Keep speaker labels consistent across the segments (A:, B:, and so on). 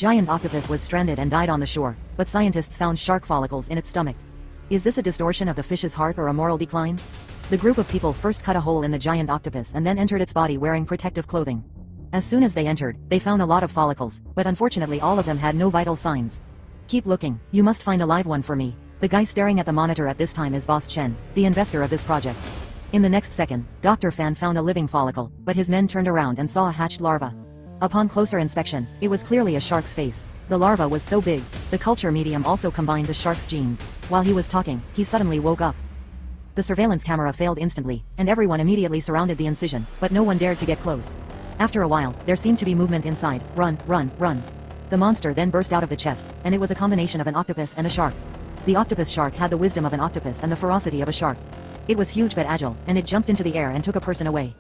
A: Giant octopus was stranded and died on the shore, but scientists found shark follicles in its stomach. Is this a distortion of the fish's heart or a moral decline? The group of people first cut a hole in the giant octopus and then entered its body wearing protective clothing. As soon as they entered, they found a lot of follicles, but unfortunately all of them had no vital signs. Keep looking, you must find a live one for me. The guy staring at the monitor at this time is Boss Chen, the investor of this project. In the next second, Dr. Fan found a living follicle, but his men turned around and saw a hatched larva. Upon closer inspection, it was clearly a shark's face. The larva was so big, the culture medium also combined the shark's genes. While he was talking, he suddenly woke up. The surveillance camera failed instantly, and everyone immediately surrounded the incision, but no one dared to get close. After a while, there seemed to be movement inside. Run, run, run. The monster then burst out of the chest, and it was a combination of an octopus and a shark. The octopus shark had the wisdom of an octopus and the ferocity of a shark. It was huge but agile, and it jumped into the air and took a person away.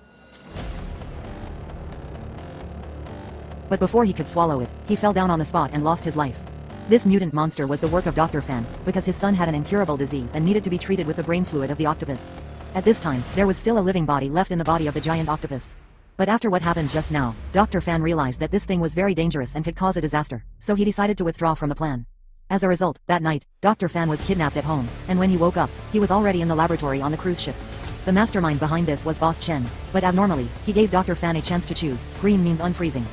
A: But before he could swallow it, he fell down on the spot and lost his life. This mutant monster was the work of Dr. Fan, because his son had an incurable disease and needed to be treated with the brain fluid of the octopus. At this time, there was still a living body left in the body of the giant octopus. But after what happened just now, Dr. Fan realized that this thing was very dangerous and could cause a disaster, so he decided to withdraw from the plan. As a result, that night, Dr. Fan was kidnapped at home, and when he woke up, he was already in the laboratory on the cruise ship. The mastermind behind this was Boss Chen, but abnormally, he gave Dr. Fan a chance to choose. Green means unfreezing.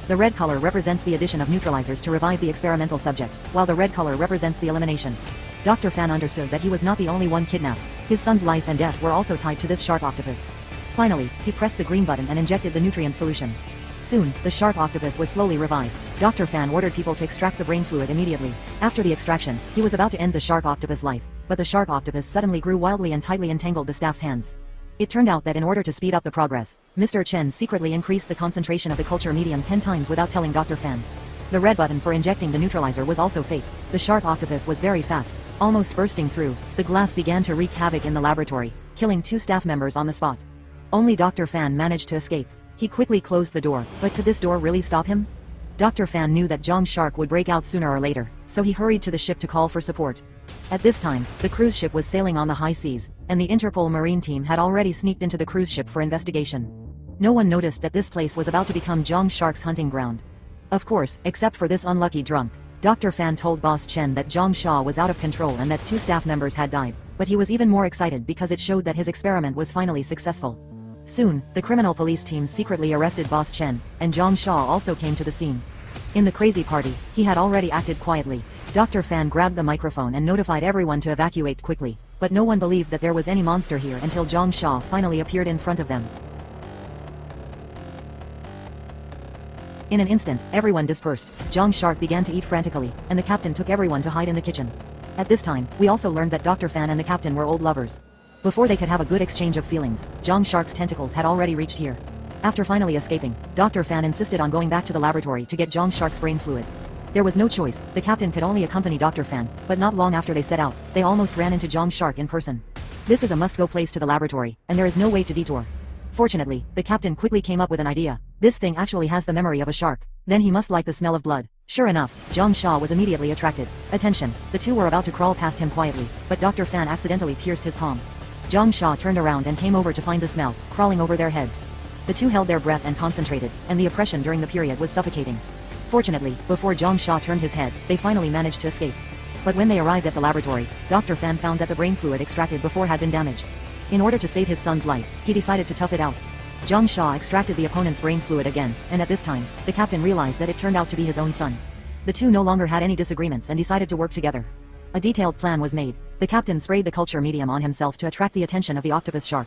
A: The red color represents the addition of neutralizers to revive the experimental subject, while the red color represents the elimination. Dr. Fan understood that he was not the only one kidnapped. His son's life and death were also tied to this shark octopus. Finally, he pressed the green button and injected the nutrient solution. Soon, the shark octopus was slowly revived. Dr. Fan ordered people to extract the brain fluid immediately. After the extraction, he was about to end the shark octopus life, but the shark octopus suddenly grew wildly and tightly entangled the staff's hands. It turned out that in order to speed up the progress, Mr. Chen secretly increased the concentration of the culture medium 10 times without telling Dr. Fan. The red button for injecting the neutralizer was also fake. The shark octopus was very fast, almost bursting through. The glass began to wreak havoc in the laboratory, killing 2 staff members on the spot. Only Dr. Fan managed to escape. He quickly closed the door, but could this door really stop him? Dr. Fan knew that Zhang Shark would break out sooner or later, so he hurried to the ship to call for support. At this time, the cruise ship was sailing on the high seas, and the Interpol Marine team had already sneaked into the cruise ship for investigation. No one noticed that this place was about to become Zhang Shark's hunting ground. Of course, except for this unlucky drunk. Dr. Fan told Boss Chen that Zhang Sha was out of control and that 2 staff members had died, but he was even more excited because it showed that his experiment was finally successful. Soon, the criminal police team secretly arrested Boss Chen, and Zhang Sha also came to the scene. In the crazy party, he had already acted quietly. Dr. Fan grabbed the microphone and notified everyone to evacuate quickly, but no one believed that there was any monster here until Zhang Sha finally appeared in front of them. In an instant, everyone dispersed. Zhang Shark began to eat frantically, and the captain took everyone to hide in the kitchen. At this time, we also learned that Dr. Fan and the captain were old lovers. Before they could have a good exchange of feelings, Zhang Shark's tentacles had already reached here. After finally escaping, Dr. Fan insisted on going back to the laboratory to get Zhang Shark's brain fluid. There was no choice, the captain could only accompany Dr. Fan, but not long after they set out, they almost ran into Zhang Shark in person. This is a must-go place to the laboratory, and there is no way to detour. Fortunately, the captain quickly came up with an idea. This thing actually has the memory of a shark. Then he must like the smell of blood. Sure enough, Zhang Sha was immediately attracted. Attention, the two were about to crawl past him quietly, but Dr. Fan accidentally pierced his palm. Zhang Sha turned around and came over to find the smell, crawling over their heads. The two held their breath and concentrated, and the oppression during the period was suffocating. Fortunately, before Zhang Sha turned his head, they finally managed to escape. But when they arrived at the laboratory, Dr. Fan found that the brain fluid extracted before had been damaged. In order to save his son's life, he decided to tough it out. Zhang Sha extracted the opponent's brain fluid again, and at this time, the captain realized that it turned out to be his own son. The two no longer had any disagreements and decided to work together. A detailed plan was made. The captain sprayed the culture medium on himself to attract the attention of the octopus shark.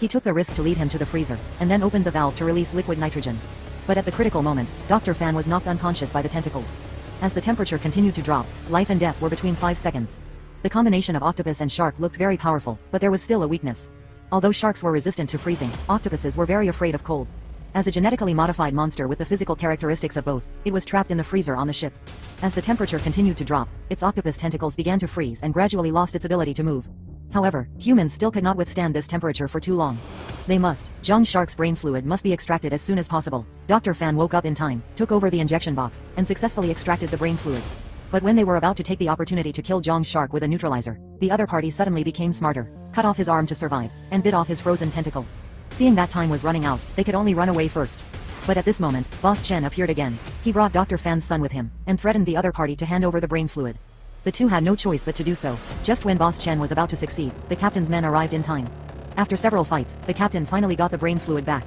A: He took the risk to lead him to the freezer, and then opened the valve to release liquid nitrogen. But at the critical moment, Dr. Fan was knocked unconscious by the tentacles. As the temperature continued to drop, life and death were between 5 seconds. The combination of octopus and shark looked very powerful, but there was still a weakness. Although sharks were resistant to freezing, octopuses were very afraid of cold. As a genetically modified monster with the physical characteristics of both, it was trapped in the freezer on the ship. As the temperature continued to drop, its octopus tentacles began to freeze and gradually lost its ability to move. However, humans still could not withstand this temperature for too long. Zhang Shark's brain fluid must be extracted as soon as possible. Dr. Fan woke up in time, took over the injection box, and successfully extracted the brain fluid. But when they were about to take the opportunity to kill Zhang Shark with a neutralizer, the other party suddenly became smarter, cut off his arm to survive, and bit off his frozen tentacle. Seeing that time was running out, they could only run away first. But at this moment, Boss Chen appeared again. He brought Dr. Fan's son with him, and threatened the other party to hand over the brain fluid. The two had no choice but to do so. Just when Boss Chen was about to succeed, the captain's men arrived in time. After several fights, the captain finally got the brain fluid back.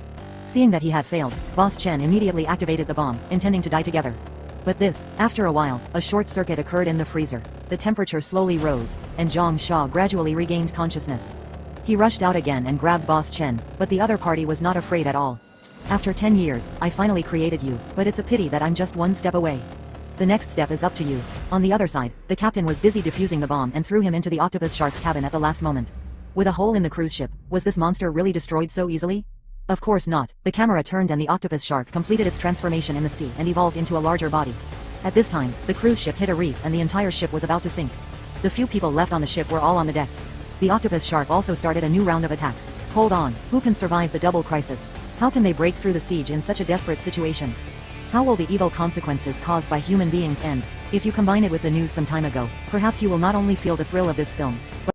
A: Seeing that he had failed, Boss Chen immediately activated the bomb, intending to die together. But after a while, a short circuit occurred in the freezer. The temperature slowly rose, and Zhang Sha gradually regained consciousness. He rushed out again and grabbed Boss Chen, but the other party was not afraid at all. After 10 years, I finally created you, but it's a pity that I'm just one step away. The next step is up to you. On the other side, the captain was busy defusing the bomb and threw him into the octopus shark's cabin at the last moment. With a hole in the cruise ship, was this monster really destroyed so easily? Of course not. The camera turned and the octopus shark completed its transformation in the sea and evolved into a larger body. At this time, the cruise ship hit a reef and the entire ship was about to sink. The few people left on the ship were all on the deck. The octopus shark also started a new round of attacks. Hold on, who can survive the double crisis? How can they break through the siege in such a desperate situation? How will the evil consequences caused by human beings end? If you combine it with the news some time ago, perhaps you will not only feel the thrill of this film,